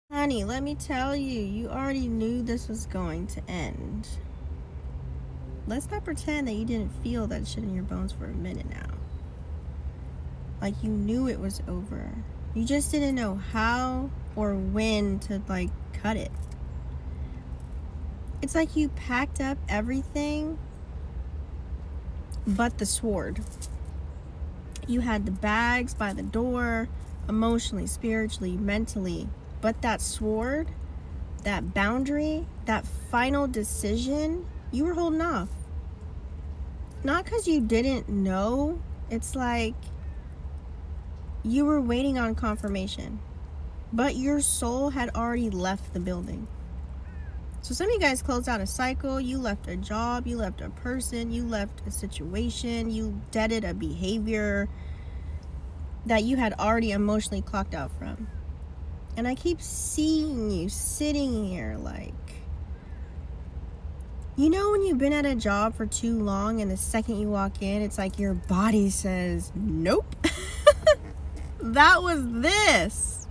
Honey, let me tell you, you already knew this was going to end. Let's not pretend that you didn't feel that shit in your bones for a minute now. Like you knew it was over. You just didn't know how or when to cut it. It's like you packed up everything but the sword. You had the bags by the door, emotionally, spiritually, mentally. But that sword, that boundary, that final decision, you were holding off. Not because you didn't know. It's like you were waiting on confirmation. But your soul had already left the building. So some of you guys closed out a cycle. You left a job. You left a person. You left a situation. You deaded a behavior that you had already emotionally clocked out from. And I keep seeing you sitting here you know when you've been at a job for too long and the second you walk in, it's like your body says, nope. That was this.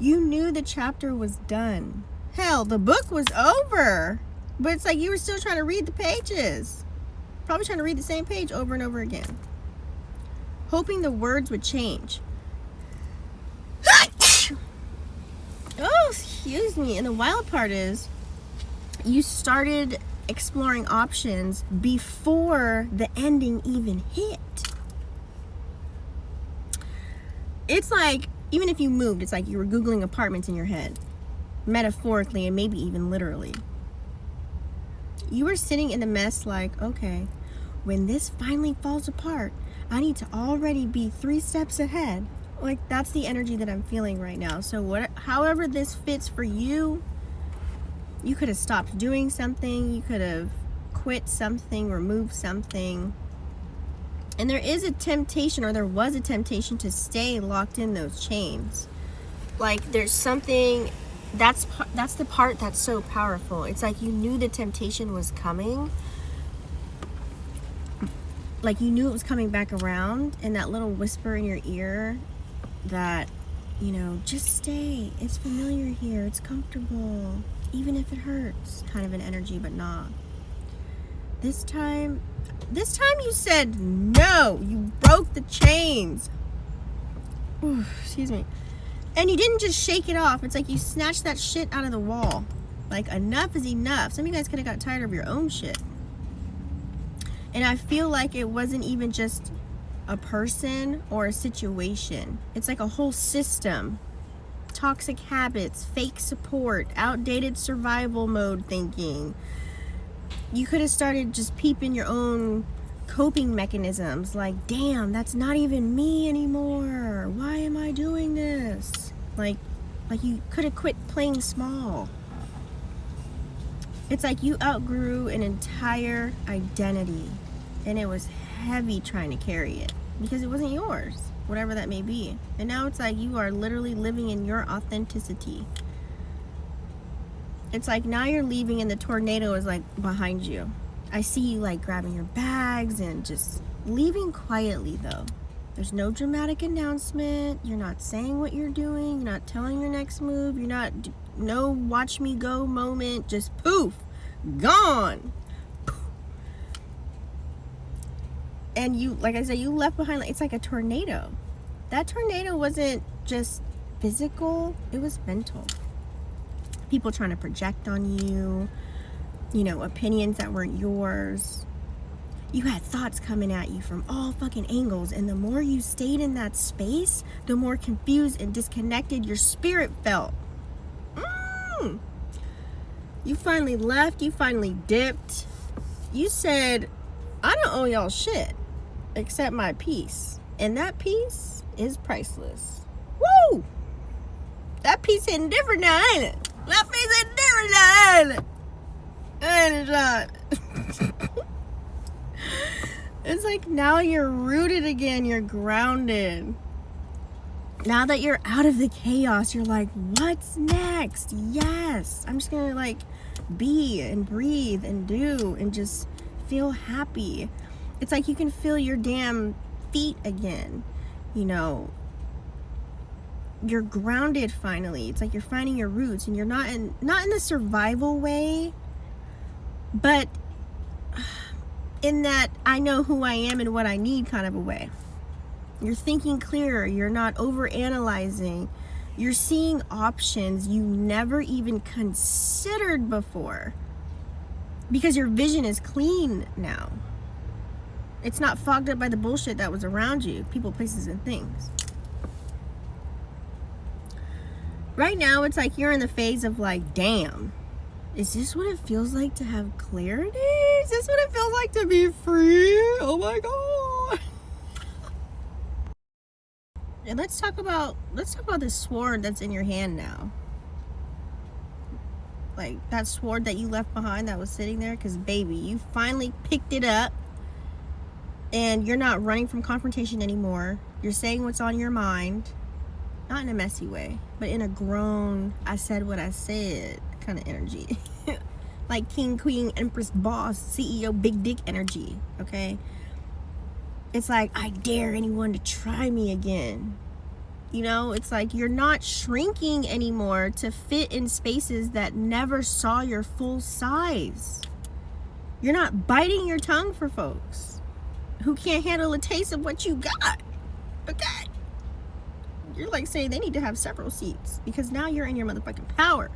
You knew the chapter was done. Hell, the book was over. But it's like you were still trying to read the pages. Probably trying to read the same page over and over again. Hoping the words would change. Oh, excuse me. And the wild part is you started exploring options before the ending even hit. It's like, even if you moved, it's like you were Googling apartments in your head, metaphorically and maybe even literally. You were sitting in the mess like, okay, when this finally falls apart, I need to already be 3 steps ahead. Like, that's the energy that I'm feeling right now. So however this fits for you, you could have stopped doing something, you could have quit something, removed something. And there is a temptation, or there was a temptation, to stay locked in those chains. Like, there's something, that's the part that's so powerful. It's like you knew the temptation was coming. Like you knew it was coming back around, and that little whisper in your ear that, just stay. It's familiar here. It's comfortable. Even if it hurts. Kind of an energy, but nah. This time you said no. You broke the chains. Ooh, excuse me. And you didn't just shake it off. It's like you snatched that shit out of the wall. Like, enough is enough. Some of you guys could have got tired of your own shit. And I feel like it wasn't even just a person or a situation. It's like a whole system. Toxic habits, fake support, outdated survival mode thinking. You could have started just peeping your own coping mechanisms. Like, damn, that's not even me anymore. Why am I doing this? Like you could have quit playing small. It's like you outgrew an entire identity. And it was heavy trying to carry it because it wasn't yours, whatever that may be. And now it's like you are literally living in your authenticity. It's like now you're leaving and the tornado is behind you. I see you grabbing your bags and just leaving quietly though. There's no dramatic announcement. You're not saying what you're doing. You're not telling your next move. You're not, no watch me go moment. Just poof, gone. And you, like I said, you left behind, it's like a tornado. That tornado wasn't just physical, it was mental. People trying to project on you, opinions that weren't yours. You had thoughts coming at you from all fucking angles. And the more you stayed in that space, the more confused and disconnected your spirit felt. You finally left, you finally dipped. You said, I don't owe y'all shit. Except my peace. And that peace is priceless. Woo! That peace hitting different now, ain't it? That peace hitting different now, ain't it? Ain't it, John? It's like now you're rooted again. You're grounded. Now that you're out of the chaos, you're like, what's next? Yes. I'm just gonna be and breathe and do and just feel happy. It's like you can feel your damn feet again, you're grounded finally. It's like you're finding your roots, and you're not in the survival way, but in that I know who I am and what I need kind of a way. You're thinking clearer. You're not over analyzing. You're seeing options you never even considered before, because your vision is clean now. It's not fogged up by the bullshit that was around you, people, places, and things. Right now, it's like you're in the phase of like, damn, is this what it feels like to have clarity? Is this what it feels like to be free? Oh my God. And let's talk about this sword that's in your hand now. Like that sword that you left behind that was sitting there, because baby, you finally picked it up, and you're not running from confrontation anymore. You're saying what's on your mind, not in a messy way, but in a grown, I said what I said kind of energy. Like king, queen, empress, boss, CEO, big dick energy, okay? It's like, I dare anyone to try me again. You know, it's like you're not shrinking anymore to fit in spaces that never saw your full size. You're not biting your tongue for folks who can't handle a taste of what you got, okay? You're like saying they need to have several seats, because now you're in your motherfucking power.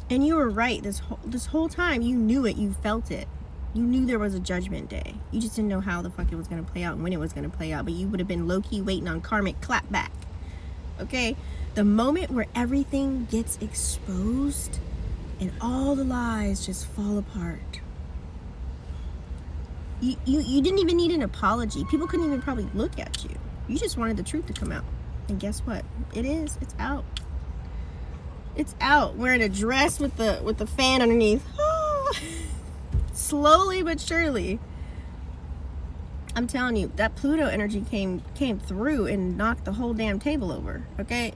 And you were right this whole time. You knew it. You felt it. You knew there was a judgment day. You just didn't know how the fuck it was going to play out and when it was going to play out. But you would have been low-key waiting on karmic clapback. Okay? The moment where everything gets exposed and all the lies just fall apart. You didn't even need an apology. People couldn't even probably look at you. You just wanted the truth to come out. And guess what? It is. It's out. It's out. Wearing a dress with the fan underneath. Slowly but surely. I'm telling you, that Pluto energy came through and knocked the whole damn table over, okay?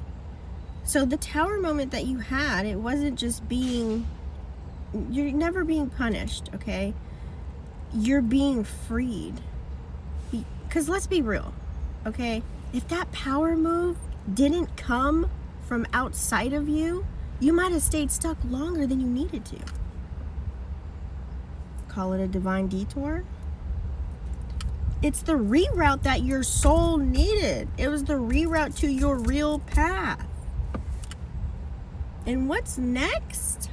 So the tower moment that you had, it wasn't just you're never being punished, okay? You're being freed. Because let's be real, okay? If that power move didn't come from outside of you, you might have stayed stuck longer than you needed to. Call it a divine detour. It's the reroute that your soul needed. It was the reroute to your real path. And what's next?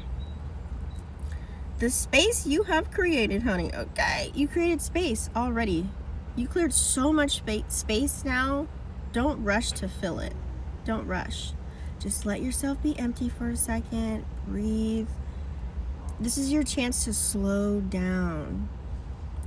The space you have created, honey, okay? You created space already. You cleared so much space now. Don't rush to fill it. Don't rush. Just let yourself be empty for a second. Breathe. This is your chance to slow down.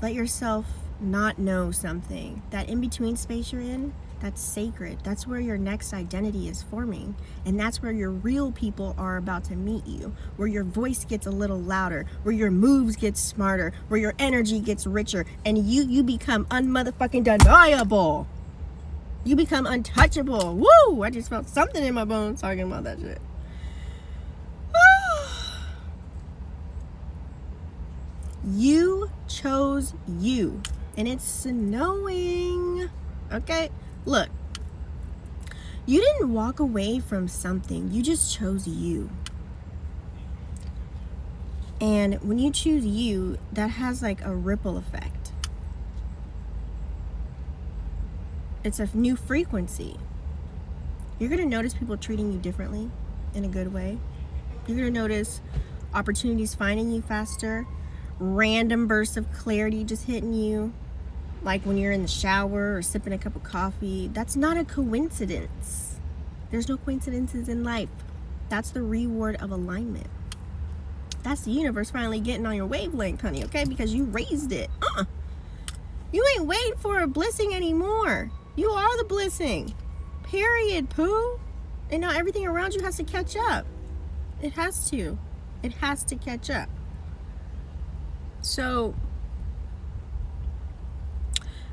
Let yourself not know something. That in-between space you're in, that's sacred. That's where your next identity is forming. And that's where your real people are about to meet you. Where your voice gets a little louder. Where your moves get smarter. Where your energy gets richer. And you become unmotherfucking deniable. You become untouchable. Woo! I just felt something in my bones talking about that shit. You chose you. And it's snowing. Okay? Look. You didn't walk away from something. You just chose you. And when you choose you, that has like a ripple effect. It's a new frequency. You're going to notice people treating you differently in a good way. You're going to notice opportunities finding you faster. Random bursts of clarity just hitting you, like when you're in the shower or sipping a cup of coffee. That's not a coincidence. There's no coincidences in life. That's the reward of alignment. That's the universe finally getting on your wavelength, honey, okay? Because you raised it. You ain't waiting for a blessing anymore. You are the blessing. Period, poo. And now everything around you has to catch up. It has to. It has to catch up. So,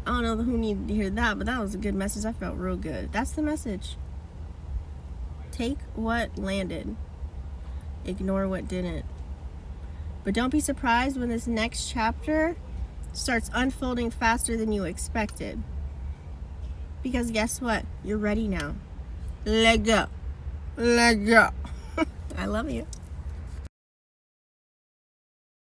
I don't know who needed to hear that, but that was a good message. I felt real good. That's the message. Take what landed. Ignore what didn't. But don't be surprised when this next chapter starts unfolding faster than you expected. Because guess what? You're ready now. Let go. Let go. I love you.